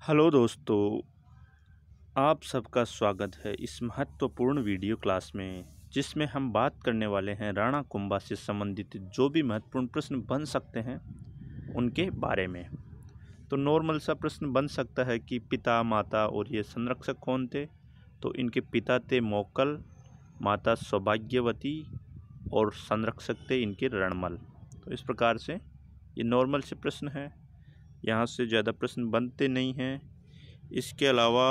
Hello दोस्तों, आप सबका स्वागत है इस महत्वपूर्ण वीडियो क्लास में जिसमें हम बात करने वाले हैं राणा कुंभा से संबंधित जो भी महत्वपूर्ण प्रश्न बन सकते हैं उनके बारे में। तो नॉर्मल सा प्रश्न बन सकता है कि पिता माता और ये संरक्षक कौन थे। तो इनके पिता थे मोक्कल, माता सौभाग्यवती और संरक्षक थे इनके रणमल। तो इस प्रकार से ये नॉर्मल से प्रश्न है, यहाँ से ज़्यादा प्रश्न बनते नहीं हैं। इसके अलावा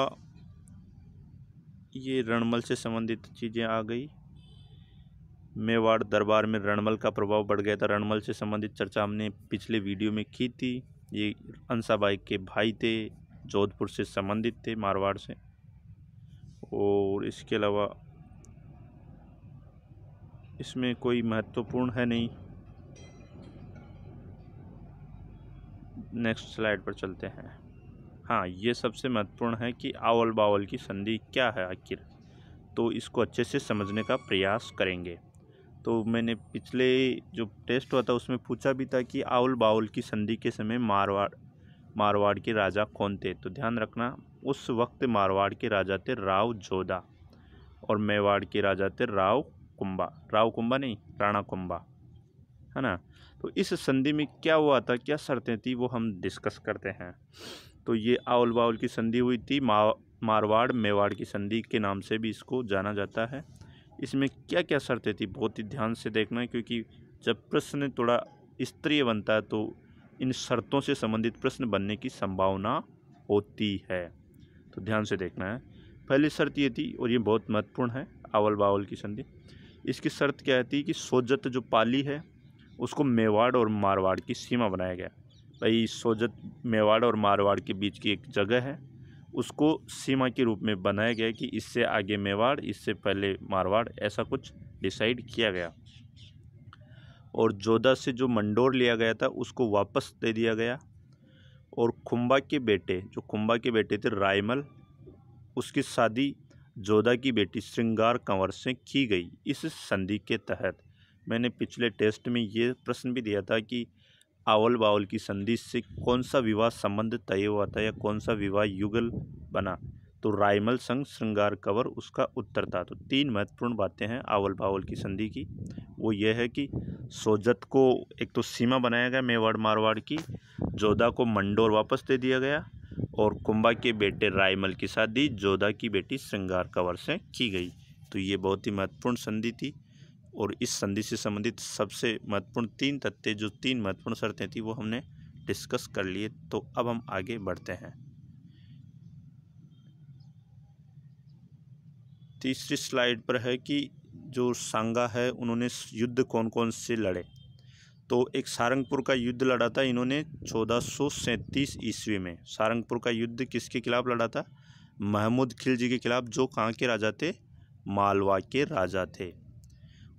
ये रणमल से संबंधित चीज़ें आ गई। मेवाड़ दरबार में रणमल का प्रभाव बढ़ गया था। रणमल से संबंधित चर्चा हमने पिछले वीडियो में की थी। ये अंसाबाई के भाई थे, जोधपुर से संबंधित थे, मारवाड़ से। और इसके अलावा इसमें कोई महत्वपूर्ण है नहीं। नेक्स्ट स्लाइड पर चलते हैं। हाँ, ये सबसे महत्वपूर्ण है कि आवल बावल की संधि क्या है आखिर। तो इसको अच्छे से समझने का प्रयास करेंगे। तो मैंने पिछले जो टेस्ट हुआ था उसमें पूछा भी था कि आवल बावल की संधि के समय मारवाड़ के राजा कौन थे। तो ध्यान रखना, उस वक्त मारवाड़ के राजा थे राव जोधा और मेवाड़ के राजा थे राव कुंभा नहीं, राणा कुंभा, है ना। तो इस संधि में क्या हुआ था, क्या शर्तें थी, वो हम डिस्कस करते हैं। तो ये आवल बावल की संधि हुई थी। मारवाड़ मेवाड़ की संधि के नाम से भी इसको जाना जाता है। इसमें क्या क्या शर्तें थी बहुत ही ध्यान से देखना है, क्योंकि जब प्रश्न थोड़ा स्तरीय बनता है तो इन शर्तों से संबंधित प्रश्न बनने की संभावना होती है। तो ध्यान से देखना है। पहली शर्त ये थी, और ये बहुत महत्वपूर्ण है, आवल बावल की संधि। इसकी शर्त क्या थी कि सोजत जो पाली है उसको मेवाड़ और मारवाड़ की सीमा बनाया गया। भाई, सोजत मेवाड़ और मारवाड़ के बीच की एक जगह है, उसको सीमा के रूप में बनाया गया कि इससे आगे मेवाड़, इससे पहले मारवाड़, ऐसा कुछ डिसाइड किया गया। और जोधा से जो मंडोर लिया गया था उसको वापस दे दिया गया। और कुंभा के बेटे थे रायमल, उसकी शादी जोधा की बेटी श्रृंगार कंवर से की गई इस संधि के तहत। मैंने पिछले टेस्ट में ये प्रश्न भी दिया था कि आवल बावल की संधि से कौन सा विवाह संबंध तय हुआ था या कौन सा विवाह युगल बना। तो रायमल संग श्रृंगार कंवर उसका उत्तर था। तो तीन महत्वपूर्ण बातें हैं आवल बावल की संधि की। वो ये है कि सोजत को एक तो सीमा बनाया गया मेवाड़ मारवाड़ की, जोधा को मंडोर वापस दे दिया गया, और कुंभा के बेटे रायमल की शादी जोधा की बेटी श्रृंगार कंवर से की गई। तो ये बहुत ही महत्वपूर्ण संधि थी। और इस संधि से संबंधित सबसे महत्वपूर्ण तीन तथ्य, जो तीन महत्वपूर्ण शर्तें थी, वो हमने डिस्कस कर लिए। तो अब हम आगे बढ़ते हैं। तीसरी स्लाइड पर है कि जो सांगा है उन्होंने युद्ध कौन कौन से लड़े। तो एक सारंगपुर का युद्ध लड़ा था इन्होंने 1437 ईस्वी में। सारंगपुर का युद्ध किसके खिलाफ लड़ा था? महमूद खिलजी के खिलाफ, जो कहाँ के राजा थे? मालवा के राजा थे।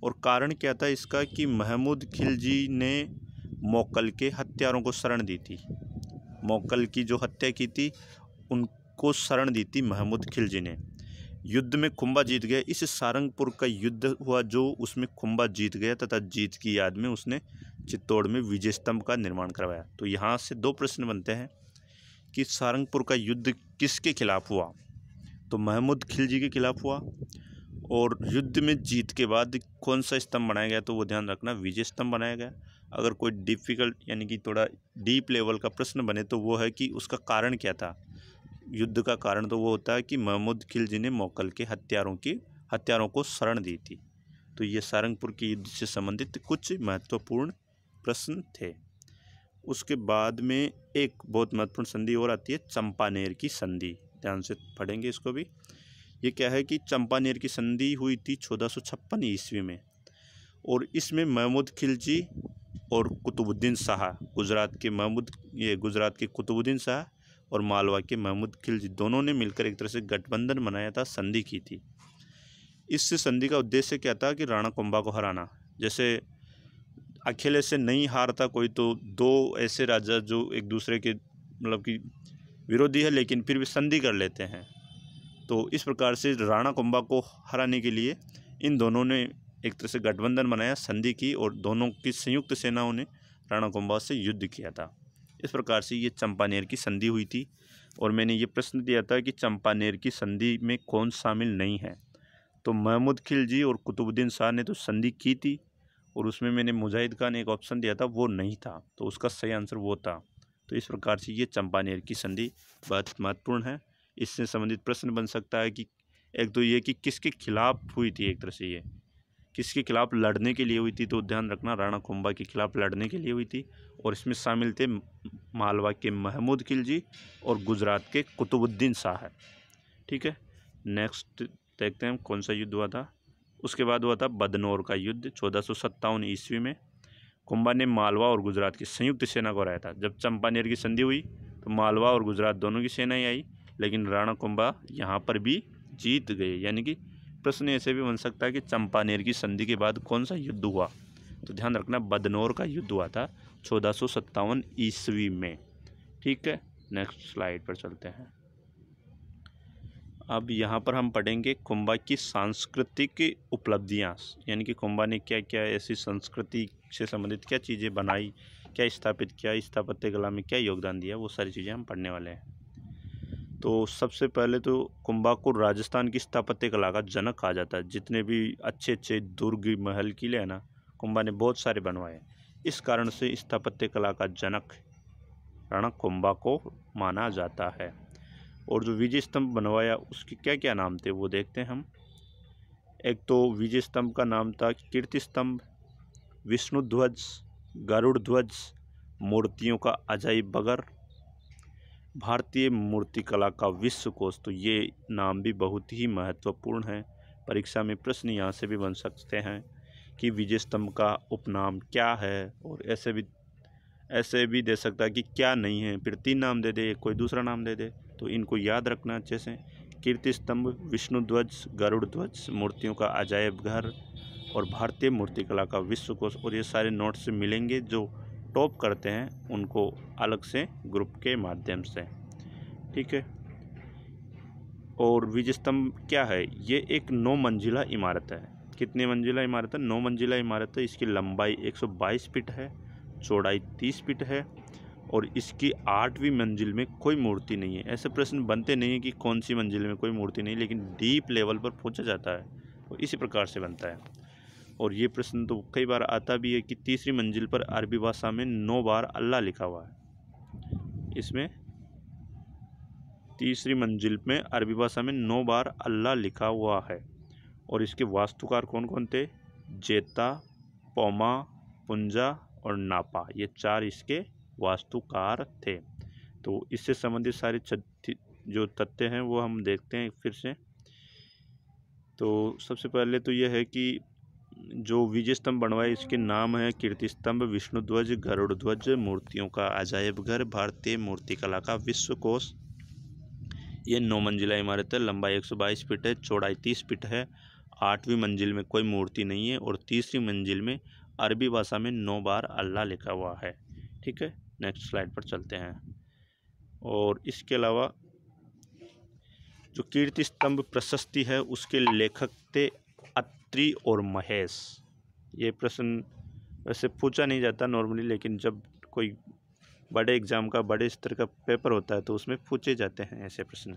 और कारण क्या था इसका कि महमूद खिलजी ने मोक्कल के हत्यारों को शरण दी थी। मोक्कल की जो हत्या की थी उनको शरण दी थी महमूद खिलजी ने। युद्ध में कुंभा जीत गया। इस सारंगपुर का युद्ध हुआ जो उसमें कुंभा जीत गया, तथा जीत की याद में उसने चित्तौड़ में विजय स्तंभ का निर्माण करवाया। तो यहाँ से दो प्रश्न बनते हैं कि सारंगपुर का युद्ध किसके खिलाफ हुआ। तो महमूद खिलजी के खिलाफ हुआ। और युद्ध में जीत के बाद कौन सा स्तंभ बनाया गया, तो वो ध्यान रखना, विजय स्तंभ बनाया गया। अगर कोई डिफ़िकल्ट यानी कि थोड़ा डीप लेवल का प्रश्न बने तो वो है कि उसका कारण क्या था। युद्ध का कारण तो वो होता है कि महमूद खिलजी ने मोक्कल के हत्यारों को शरण दी थी। तो ये सारंगपुर के युद्ध से संबंधित कुछ महत्वपूर्ण प्रश्न थे। उसके बाद में एक बहुत महत्वपूर्ण संधि और आती है, चंपानेर की संधि। ध्यान से पढ़ेंगे इसको भी। ये क्या है कि चंपानेर की संधि हुई थी 1456 ईस्वी में। और इसमें महमूद खिलजी और कुतुबुद्दीन शाह, गुजरात के कुतुबुद्दीन शाह और मालवा के महमूद खिलजी, दोनों ने मिलकर एक तरह से गठबंधन बनाया था, संधि की थी। इस संधि का उद्देश्य क्या था कि राणा कुंभा को हराना। जैसे अकेले से नहीं हारता कोई, तो दो ऐसे राजा जो एक दूसरे के मतलब कि विरोधी है लेकिन फिर भी संधि कर लेते हैं। तो इस प्रकार से राणा कुंभा को हराने के लिए इन दोनों ने एक तरह से गठबंधन बनाया, संधि की, और दोनों की संयुक्त सेनाओं ने राणा कुंभा से युद्ध किया था। इस प्रकार से ये चंपानेर की संधि हुई थी। और मैंने ये प्रश्न दिया था कि चंपानेर की संधि में कौन शामिल नहीं है, तो महमूद खिलजी और कुतुबुद्दीन शाह ने तो संधि की थी, और उसमें मैंने मुजाहिद खान एक ऑप्शन दिया था, वो नहीं था, तो उसका सही आंसर वो था। तो इस प्रकार से ये चंपानेर की संधि बहुत महत्वपूर्ण है। इससे संबंधित प्रश्न बन सकता है कि एक तो ये कि किसके खिलाफ हुई थी, एक तरह से ये किसके खिलाफ लड़ने के लिए हुई थी, तो ध्यान रखना राणा कुंभा के खिलाफ लड़ने के लिए हुई थी। और इसमें शामिल थे मालवा के महमूद खिलजी और गुजरात के कुतुबुद्दीन शाह। ठीक है, नेक्स्ट देखते हैं कौन सा युद्ध हुआ था। उसके बाद हुआ था बदनौर का युद्ध 1457 ईस्वी में। कुंभा ने मालवा और गुजरात की संयुक्त सेना को हराया था। जब चंपानेर की संधि हुई तो मालवा और गुजरात दोनों की सेनाएं आई, लेकिन राणा कुंभा यहाँ पर भी जीत गए। यानी कि प्रश्न ऐसे भी बन सकता है कि चंपानेर की संधि के बाद कौन सा युद्ध हुआ, तो ध्यान रखना बदनौर का युद्ध हुआ था 1457 ईस्वी में। ठीक है, नेक्स्ट स्लाइड पर चलते हैं। अब यहाँ पर हम पढ़ेंगे कुंभा की सांस्कृतिक उपलब्धियाँ, यानी कि कुंभा ने क्या क्या ऐसी संस्कृति से संबंधित क्या चीज़ें बनाई, क्या स्थापित किया, स्थापत्य कला में क्या योगदान दिया, वो सारी चीज़ें हम पढ़ने वाले हैं। तो सबसे पहले तो कुंभा को राजस्थान की स्थापत्य कला का जनक कहा जाता है। जितने भी अच्छे अच्छे दुर्ग, महल, किले हैं ना, कुंभा ने बहुत सारे बनवाए। इस कारण से स्थापत्य कला का जनक राणा कुंभा को माना जाता है। और जो विजय स्तंभ बनवाया उसके क्या क्या नाम थे वो देखते हैं हम। एक तो विजय स्तंभ का नाम था कीर्ति स्तंभ, विष्णु ध्वज, गरुड़ ध्वज, मूर्तियों का अजायब घर, भारतीय मूर्तिकला का विश्वकोश। तो ये नाम भी बहुत ही महत्वपूर्ण है। परीक्षा में प्रश्न यहाँ से भी बन सकते हैं कि विजय स्तंभ का उपनाम क्या है, और ऐसे भी दे सकता है कि क्या नहीं है, फिर 3 नाम दे दे, कोई दूसरा नाम दे दे। तो इनको याद रखना अच्छे से। कीर्ति स्तंभ, विष्णु ध्वज, गरुड़ ध्वज, मूर्तियों का अजायब घर और भारतीय मूर्तिकला का विश्वकोश। और ये सारे नोट्स मिलेंगे, जो टॉप करते हैं उनको अलग से ग्रुप के माध्यम से। ठीक है, और विजय स्तंभ क्या है, ये एक 9 मंजिला इमारत है। कितनी मंजिला इमारत है? 9 मंजिला इमारत है। इसकी लंबाई 122 फीट है, चौड़ाई 30 फीट है, और इसकी 8वीं मंजिल में कोई मूर्ति नहीं है। ऐसे प्रश्न बनते नहीं है कि कौन सी मंजिल में कोई मूर्ति नहीं, लेकिन डीप लेवल पर पूछा जाता है, तो इसी प्रकार से बनता है। और ये प्रश्न तो कई बार आता भी है कि तीसरी मंजिल पर अरबी भाषा में 9 बार अल्लाह लिखा हुआ है। इसमें तीसरी मंजिल में अरबी भाषा में 9 बार अल्लाह लिखा हुआ है। और इसके वास्तुकार कौन कौन थे? जेता, पौमा, पुंजा और नापा, ये 4 इसके वास्तुकार थे। तो इससे संबंधित सारे जो तथ्य हैं वो हम देखते हैं फिर से। तो सबसे पहले तो यह है कि जो विजय स्तंभ बनवाए इसके नाम है कीर्ति स्तंभ, विष्णु ध्वज, गरुड़ ध्वज, मूर्तियों का अजायब घर, भारतीय मूर्तिकला का विश्वकोश। ये 9 मंजिला इमारत है, लंबाई 122 फीट है, चौड़ाई 30 फीट है, 8वीं मंजिल में कोई मूर्ति नहीं है, और तीसरी मंजिल में अरबी भाषा में 9 बार अल्लाह लिखा हुआ है। ठीक है, नेक्स्ट स्लाइड पर चलते हैं। और इसके अलावा जो कीर्ति स्तंभ प्रशस्ति है उसके लेखक थे अत्रि और महेश। ये प्रश्न वैसे पूछा नहीं जाता नॉर्मली, लेकिन जब कोई बड़े एग्जाम का, बड़े स्तर का पेपर होता है तो उसमें पूछे जाते हैं ऐसे प्रश्न।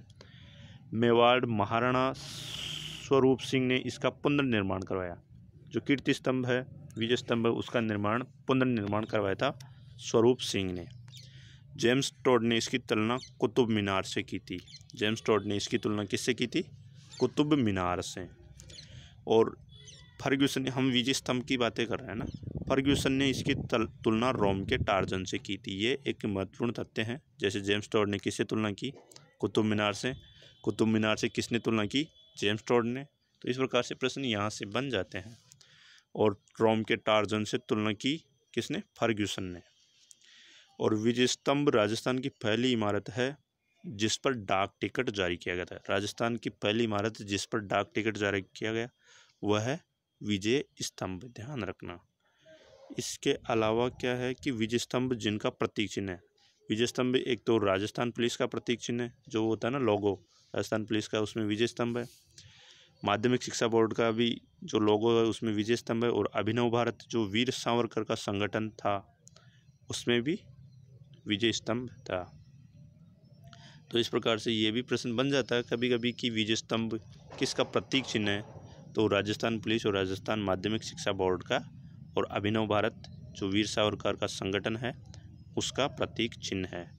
मेवाड़ महाराणा स्वरूप सिंह ने इसका पुनर्निर्माण करवाया। जो कीर्ति स्तंभ है, विजय स्तंभ है, उसका निर्माण, पुनर्निर्माण करवाया था स्वरूप सिंह ने। जेम्स टोड ने इसकी तुलना कुतुब मीनार से की थी। जेम्स टोड ने इसकी तुलना किससे की थी? कुतुब मीनार से। और फर्ग्यूसन ने, हम विजय स्तंभ की बातें कर रहे हैं ना, फर्ग्यूसन ने इसकी तुलना रोम के टार्जन से की थी। ये एक महत्वपूर्ण तथ्य है। जैसे जेम्स टोड ने किससे तुलना की? कुतुब मीनार से। कुतुब मीनार से किसने तुलना की? जेम्स टोड ने। तो इस प्रकार से प्रश्न यहाँ से बन जाते हैं। और रोम के टार्जन से तुलना की किसने? फर्ग्यूसन ने। और विजय स्तंभ राजस्थान की पहली इमारत है जिस पर डाक टिकट जारी किया गया था। राजस्थान की पहली इमारत जिस पर डाक टिकट जारी किया गया वह है विजय स्तंभ, ध्यान रखना। इसके अलावा क्या है कि विजय स्तंभ जिनका प्रतीक चिन्ह है। विजय स्तंभ एक तो राजस्थान पुलिस का प्रतीक चिन्ह है, जो होता है ना लोगो राजस्थान पुलिस का, उसमें विजय स्तंभ है। माध्यमिक शिक्षा बोर्ड का भी जो लोगो है उसमें विजय स्तंभ है। और अभिनव भारत जो वीर सावरकर का संगठन था उसमें भी विजय स्तंभ था। तो इस प्रकार से ये भी प्रश्न बन जाता है कभी कभी कि विजय स्तंभ किसका प्रतीक चिन्ह है, तो राजस्थान पुलिस और राजस्थान माध्यमिक शिक्षा बोर्ड का और अभिनव भारत जो वीर सावरकर का संगठन है उसका प्रतीक चिन्ह है।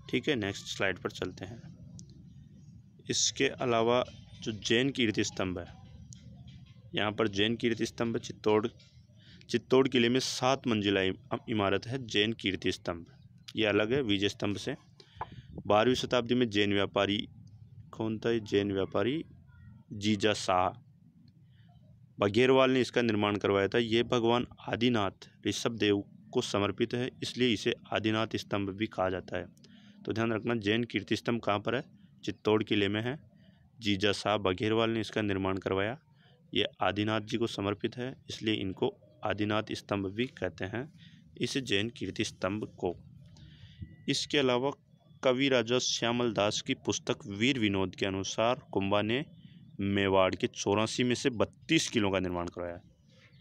ठीक है, नेक्स्ट स्लाइड पर चलते हैं। इसके अलावा जो जैन कीर्ति स्तंभ है, यहाँ पर जैन कीर्ति स्तंभ चित्तौड़ किले में 7 मंजिला इमारत है जैन कीर्ति स्तंभ। ये अलग है विजय स्तंभ से। 12वीं शताब्दी में जैन व्यापारी कौन था? जैन व्यापारी जीजा शाह बघेरवाल ने इसका निर्माण करवाया था। ये भगवान आदिनाथ ऋषभ देव को समर्पित है, इसलिए इसे आदिनाथ स्तंभ भी कहा जाता है। तो ध्यान रखना, जैन कीर्ति स्तंभ कहाँ पर है? चित्तौड़ किले में है। जीजा शाह बघेरवाल ने इसका निर्माण करवाया। ये आदिनाथ जी को समर्पित है, इसलिए इनको आदिनाथ स्तंभ भी कहते हैं इस जैन कीर्ति स्तंभ को। इसके अलावा कवि राजा श्यामल दास की पुस्तक वीर विनोद के अनुसार कुंभा ने मेवाड़ के 84 में से 32 किलों का निर्माण करवाया।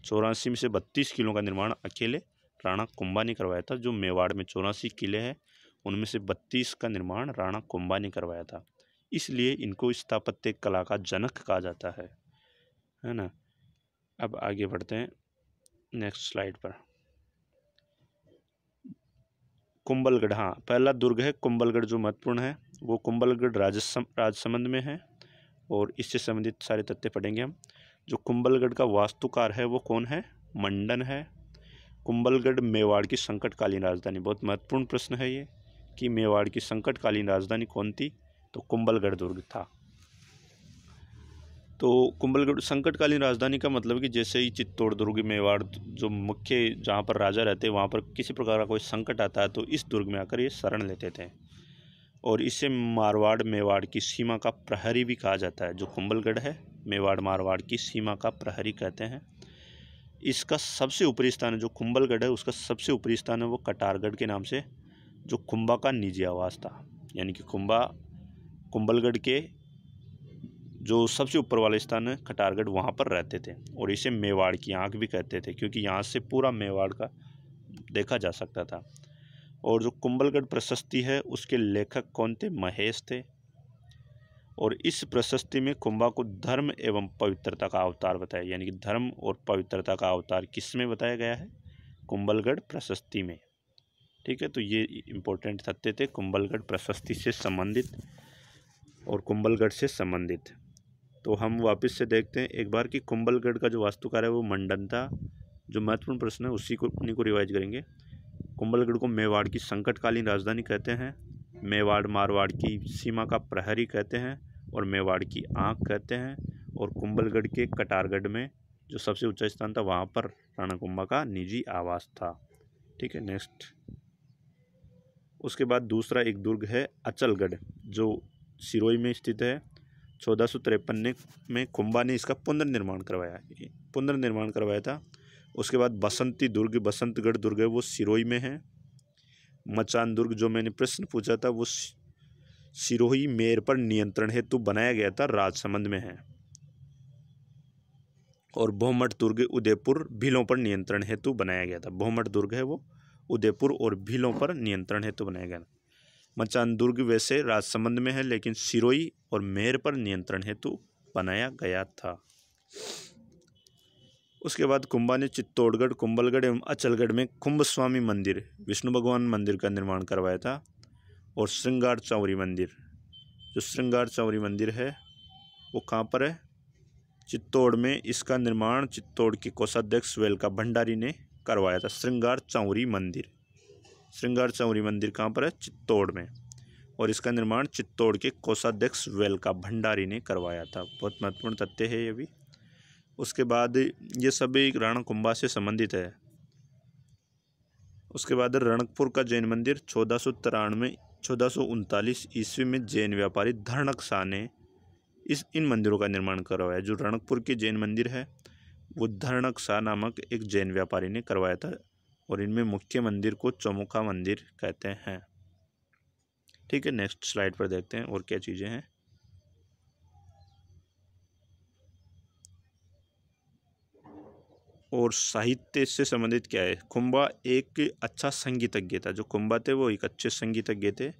84 में से 32 किलों का निर्माण अकेले राणा कुंभा ने करवाया था। जो मेवाड़ में 84 किले हैं उनमें से 32 का निर्माण राणा कुंभा ने करवाया था, इसलिए इनको स्थापत्य कला का जनक कहा जाता है ना। अब आगे बढ़ते हैं नेक्स्ट स्लाइड पर। कुंभलगढ़, हाँ, पहला दुर्ग है कुंभलगढ़ जो महत्वपूर्ण है वो कुंभलगढ़ राजसमंद में है और इससे संबंधित सारे तथ्य पढ़ेंगे हम। जो कुंभलगढ़ का वास्तुकार है वो कौन है? मंडन है। कुंभलगढ़ मेवाड़ की संकटकालीन राजधानी, बहुत महत्वपूर्ण प्रश्न है ये कि मेवाड़ की संकटकालीन राजधानी कौन थी? तो कुंभलगढ़ दुर्ग था। तो कुंभलगढ़ संकटकालीन राजधानी का मतलब है कि जैसे ही चित्तौड़ दुर्ग मेवाड़ जो मुख्य जहाँ पर राजा रहते हैं वहाँ पर किसी प्रकार का कोई संकट आता है तो इस दुर्ग में आकर ये शरण लेते थे और इसे मारवाड़ मेवाड़ की सीमा का प्रहरी भी कहा जाता है। जो कुंभलगढ़ है मेवाड़ मारवाड़ की सीमा का प्रहरी कहते हैं। इसका सबसे ऊपरी स्थान है जो कुंभलगढ़ है उसका सबसे ऊपरी स्थान है वो कटारगढ़ के नाम से, जो कुंभा का निजी आवास था। यानी कि कुंभलगढ़ के जो सबसे ऊपर वाला स्थान है कटारगढ़, वहाँ पर रहते थे और इसे मेवाड़ की आंख भी कहते थे क्योंकि यहाँ से पूरा मेवाड़ का देखा जा सकता था। और जो कुंभलगढ़ प्रशस्ति है उसके लेखक कौन थे? महेश थे। और इस प्रशस्ति में कुंभा को धर्म एवं पवित्रता का अवतार बताया, यानी कि धर्म और पवित्रता का अवतार किस में बताया गया है? कुंभलगढ़ प्रशस्ति में। ठीक है, तो ये इम्पोर्टेंट तथ्य थे कुंभलगढ़ प्रशस्ति से संबंधित और कुंभलगढ़ से संबंधित। तो हम वापस से देखते हैं एक बार कि कुंभलगढ़ का जो वास्तुकार है वो मंडन था। जो महत्वपूर्ण प्रश्न है उन्हीं को रिवाइज करेंगे। कुंभलगढ़ को मेवाड़ की संकटकालीन राजधानी कहते हैं, मेवाड़ मारवाड़ की सीमा का प्रहरी कहते हैं और मेवाड़ की आंख कहते हैं। और कुंभलगढ़ के कटारगढ़ में जो सबसे ऊंचा स्थान था वहाँ पर राणा कुंभा का निजी आवास था। ठीक है, नेक्स्ट। उसके बाद दूसरा एक दुर्ग है अचलगढ़ जो सिरोही में स्थित है। 1453 में कुंभा ने इसका पुनर्निर्माण करवाया था। उसके बाद बसंतगढ़ दुर्ग है वो सिरोही में है। मचान दुर्ग जो मैंने प्रश्न पूछा था वो सिरोही मेर पर नियंत्रण हेतु बनाया गया था, राजसमंद में है। और भोमट दुर्ग उदयपुर भीलों पर नियंत्रण हेतु बनाया गया था। भोमट दुर्ग है वो उदयपुर और भीलों पर नियंत्रण हेतु बनाया गया। मचान दुर्ग वैसे राजसमंद में है लेकिन सिरोही और मेर पर नियंत्रण हेतु बनाया गया था। उसके बाद कुंभा ने चित्तौड़गढ़, कुंभलगढ़ एवं अचलगढ़ में कुंभ स्वामी मंदिर, विष्णु भगवान मंदिर का निर्माण करवाया था। और श्रृंगार चौरी मंदिर, जो श्रृंगार चौरी मंदिर है वो कहाँ पर है? चित्तौड़ में। इसका निर्माण चित्तौड़ के कोषाध्यक्ष वेलका भंडारी ने करवाया था। श्रृंगार चौरी मंदिर कहाँ पर है? चित्तौड़ में। और इसका निर्माण चित्तौड़ के कोषाध्यक्ष वेलका भंडारी ने करवाया था। बहुत महत्वपूर्ण तथ्य है ये भी। उसके बाद ये सभी राणा कुंभा से संबंधित है। उसके बाद रणकपुर का जैन मंदिर 1439 ईस्वी में जैन व्यापारी धरणक शाह ने इन मंदिरों का निर्माण करवाया। जो रणकपुर के जैन मंदिर है वो धरणक शाह नामक एक जैन व्यापारी ने करवाया था और इनमें मुख्य मंदिर को चौमुखा मंदिर कहते हैं। ठीक है, नेक्स्ट स्लाइड पर देखते हैं और क्या चीज़ें हैं। और साहित्य से संबंधित क्या है? कुंभा एक अच्छा संगीतज्ञ था। जो कुंभा थे वो एक अच्छे संगीतज्ञ थे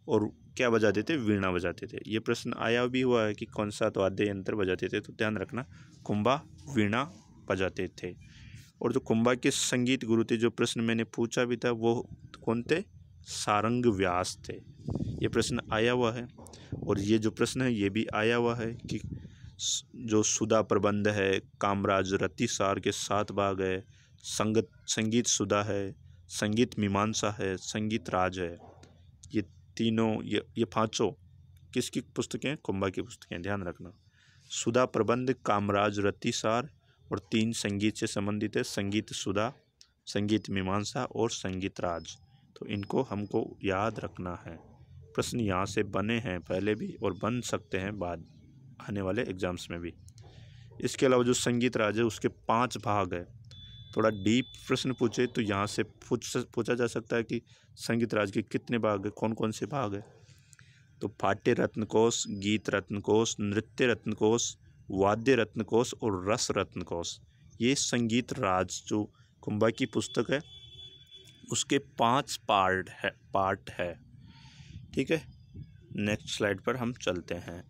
और क्या बजाते थे? वीणा बजाते थे। ये प्रश्न आया भी हुआ है कि कौन सा तो वाद्य यंत्र बजाते थे, तो ध्यान रखना कुंभा वीणा बजाते थे। और जो कुंभा के संगीत गुरु थे, जो प्रश्न मैंने पूछा भी था, वो कौन थे? सारंग व्यास थे। ये प्रश्न आया हुआ है। और ये जो प्रश्न है ये भी आया हुआ है कि जो सुधा प्रबंध है, कामराज रतिसार के 7 भाग है, संगीत सुधा है, संगीत मीमांसा है, संगीत राज है, ये तीनों ये पांचों किसकी पुस्तकें हैं? कुंभा की पुस्तकें। ध्यान रखना सुधा प्रबंध, कामराज रतिसार और 3 संगीत से संबंधित है, संगीत सुधा, संगीत मीमांसा और संगीत राज। तो इनको हमको याद रखना है। प्रश्न यहाँ से बने हैं पहले भी और बन सकते हैं बाद आने वाले एग्जाम्स में भी। इसके अलावा जो संगीत राज है उसके 5 भाग है। थोड़ा डीप प्रश्न पूछे तो यहाँ से पूछा जा सकता है कि संगीत राज के कितने भाग है, कौन कौन से भाग है। तो पाठ्य रत्नकोश, गीत रत्नकोश, नृत्य रत्नकोश, वाद्य रत्नकोश और रस रत्नकोश, ये संगीत राज जो कुंभा की पुस्तक है उसके 5 पार्ट है। ठीक है, नेक्स्ट स्लाइड पर हम चलते हैं।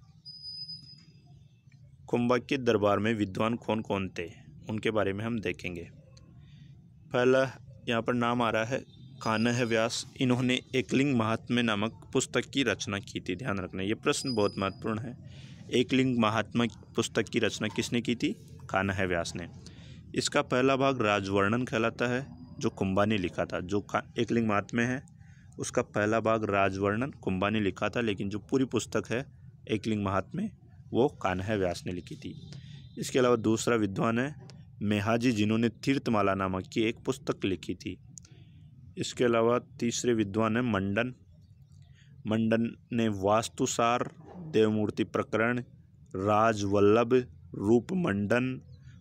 कुंभा के दरबार में विद्वान कौन कौन थे उनके बारे में हम देखेंगे। पहला यहाँ पर नाम आ रहा है कान्ह व्यास। इन्होंने एकलिंग महात्म्य नामक पुस्तक की रचना की थी। ध्यान रखना ये प्रश्न बहुत महत्वपूर्ण है। एकलिंग महात्म्य पुस्तक की रचना किसने की थी? कान्ह व्यास ने। इसका पहला भाग राजवर्णन कहलाता है, जो कुंभा ने लिखा था। जो एकलिंग महात्म्य है उसका पहला भाग राजवर्णन कुंभा ने लिखा था, लेकिन जो पूरी पुस्तक है एकलिंग महात्म्य वो कान्ह व्यास ने लिखी थी। इसके अलावा दूसरा विद्वान है मेहाजी, जिन्होंने तीर्थमाला नामक की एक पुस्तक लिखी थी। इसके अलावा तीसरे विद्वान है मंडन। मंडन ने वास्तुसार, देवमूर्ति प्रकरण, राजवल्लभ, रूप मंडन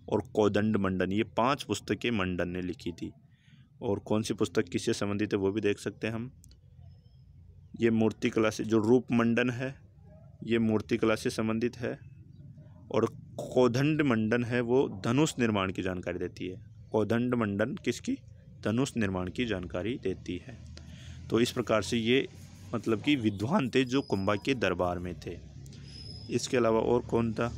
और कोदंड मंडन, ये 5 पुस्तकें मंडन ने लिखी थी। और कौन सी पुस्तक किससे संबंधित है वो भी देख सकते हैं हम। ये मूर्ति कला से, जो रूप मंडन है ये मूर्ति कला से संबंधित है, और कोदंड मंडन है वो धनुष निर्माण की जानकारी देती है। कोदंड मंडन किसकी? धनुष निर्माण की जानकारी देती है। तो इस प्रकार से ये मतलब कि विद्वान थे जो कुंभा के दरबार में थे। इसके अलावा और कौन था?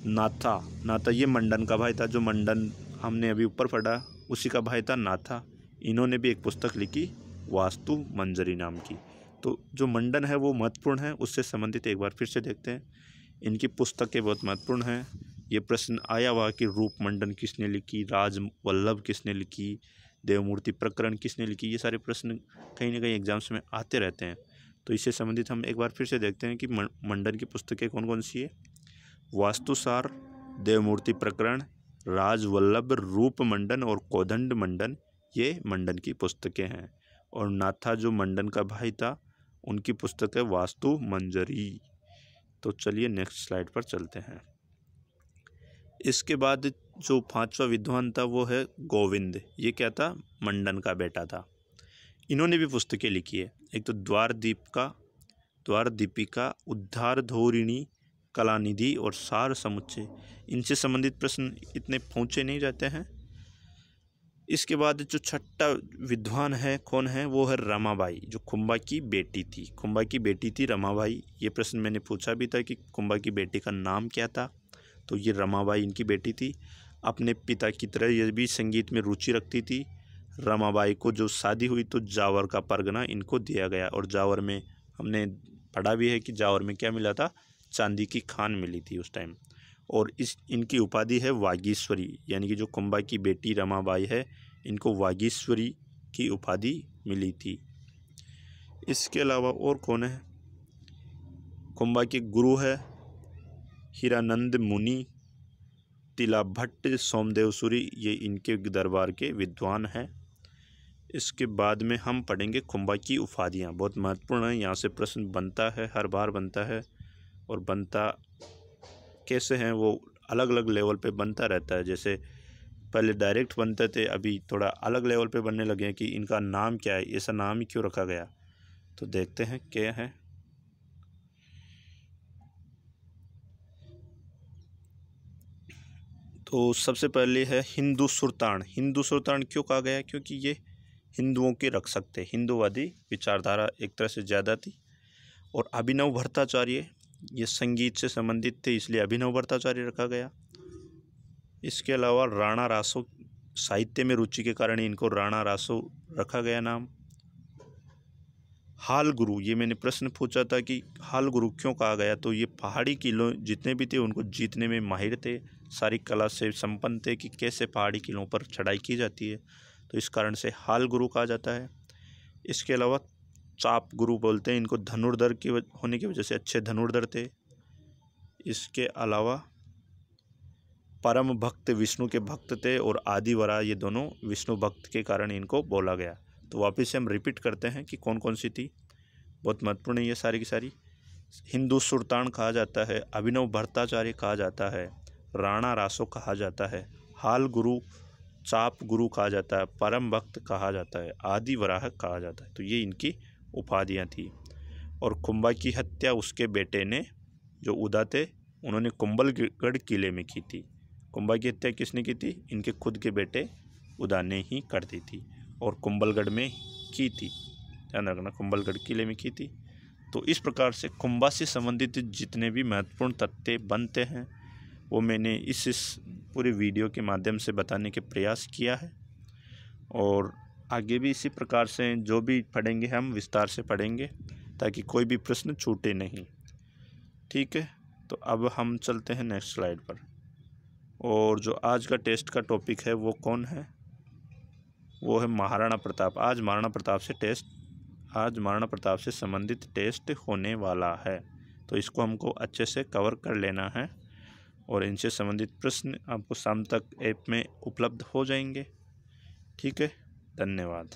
नाथा ये मंडन का भाई था। जो मंडन हमने अभी ऊपर पढ़ा उसी का भाई था नाथा। इन्होंने भी एक पुस्तक लिखी वास्तु मंजरी नाम की। तो जो मंडन है वो महत्वपूर्ण है, उससे संबंधित एक बार फिर से देखते हैं। इनकी पुस्तकें बहुत महत्वपूर्ण हैं। ये प्रश्न आया हुआ कि रूप मंडन किसने लिखी, राजवल्लभ किसने लिखी, देवमूर्ति प्रकरण किसने लिखी, ये सारे प्रश्न कहीं ना कहीं एग्जाम्स में आते रहते हैं। तो इससे संबंधित हम एक बार फिर से देखते हैं कि मंडन की पुस्तकें कौन कौन सी है। वास्तुसार, देवमूर्ति प्रकरण, राजवल्लभ, रूप मंडन और कोदंड मंडन, ये मंडन की पुस्तकें हैं। और नाथा जो मंडन का भाई था उनकी पुस्तक है वास्तु मंजरी। तो चलिए नेक्स्ट स्लाइड पर चलते हैं। इसके बाद जो 5वां विद्वान था वो है गोविंद। ये क्या था? मंडन का बेटा था। इन्होंने भी पुस्तकें लिखी है। एक तो द्वारदीपिका, उद्धार धोरिणी, कलानिधि और सार समुच्चय। इनसे संबंधित प्रश्न इतने पूछे नहीं जाते हैं। इसके बाद जो 6ठा विद्वान है कौन है? वो है रमाबाई, जो कुंभा की बेटी थी। कुंभा की बेटी थी रमाबाई। ये प्रश्न मैंने पूछा भी था कि कुंभा की बेटी का नाम क्या था। तो ये रमाबाई इनकी बेटी थी। अपने पिता की तरह ये भी संगीत में रुचि रखती थी। रमाबाई को जो शादी हुई तो जावर का परगना इनको दिया गया। और जावर में हमने पढ़ा भी है कि जावर में क्या मिला था? चांदी की खान मिली थी उस टाइम। और इनकी उपाधि है वागीश्वरी, यानी कि जो कुंभा की बेटी रमाबाई है इनको वागीश्वरी की उपाधि मिली थी। इसके अलावा और कौन है? कुंभा के गुरु है हीरानंद मुनि, तिला भट्ट, सोमदेव सूरी, ये इनके दरबार के विद्वान हैं। इसके बाद में हम पढ़ेंगे कुंभा की उपाधियाँ। बहुत महत्वपूर्ण है, यहाँ से प्रश्न बनता है, हर बार बनता है। और बनता कैसे हैं वो अलग अलग लेवल पे बनता रहता है। जैसे पहले डायरेक्ट बनते थे, अभी थोड़ा अलग लेवल पे बनने लगे हैं कि इनका नाम क्या है, ऐसा नाम ही क्यों रखा गया। तो देखते हैं क्या है। तो सबसे पहले है हिंदू सुल्तान। हिंदू सुल्तान क्यों कहा गया? क्योंकि ये हिंदुओं के रक्षक थे, हिंदूवादी विचारधारा एक तरह से ज़्यादा थी। और अभिनव भट्टाचार्य, ये संगीत से संबंधित थे, इसलिए अभिनव भट्टाचार्य रखा गया। इसके अलावा राणा रासो, साहित्य में रुचि के कारण इनको राणा रासो रखा गया नाम। हाल गुरु, ये मैंने प्रश्न पूछा था कि हाल गुरु क्यों कहा गया, तो ये पहाड़ी किलों जितने भी थे उनको जीतने में माहिर थे, सारी कला से संपन्न थे कि कैसे पहाड़ी किलों पर चढ़ाई की जाती है, तो इस कारण से हाल गुरु कहा जाता है। इसके अलावा चाप गुरु बोलते हैं इनको, धनुर्धर की होने की वजह से अच्छे धनुर्धर थे। इसके अलावा परम भक्त, विष्णु के भक्त थे, और आदिवरा, ये दोनों विष्णु भक्त के कारण इनको बोला गया। तो वापस से हम रिपीट करते हैं कि कौन कौन सी थी, बहुत महत्वपूर्ण है ये सारी की सारी। हिंदू सुल्तान कहा जाता है, अभिनव भट्टाचार्य कहा जाता है, राणा रासो कहा जाता है, हाल गुरु, चाप गुरु कहा जाता है, परम भक्त कहा जाता है, आदि वराह कहा जाता है। तो ये इनकी उपाधियाँ थी। और कुंभा की हत्या उसके बेटे ने, जो उदा थे, उन्होंने कुंभलगढ़ किले में की थी। कुंभा की हत्या किसने की थी? इनके खुद के बेटे उदा ने ही कर दी थी, और कुंभलगढ़ में की थी, ध्यान रखना, कुंभलगढ़ किले में की थी। तो इस प्रकार से कुंभा से संबंधित जितने भी महत्वपूर्ण तथ्य बनते हैं वो मैंने इस पूरे वीडियो के माध्यम से बताने के प्रयास किया है। और आगे भी इसी प्रकार से जो भी पढ़ेंगे हम विस्तार से पढ़ेंगे, ताकि कोई भी प्रश्न छूटे नहीं। ठीक है, तो अब हम चलते हैं नेक्स्ट स्लाइड पर। और जो आज का टेस्ट का टॉपिक है वो कौन है? वो है महाराणा प्रताप। आज महाराणा प्रताप से संबंधित टेस्ट होने वाला है, तो इसको हमको अच्छे से कवर कर लेना है। और इनसे संबंधित प्रश्न आपको शाम तक ऐप में उपलब्ध हो जाएंगे। ठीक है, धन्यवाद।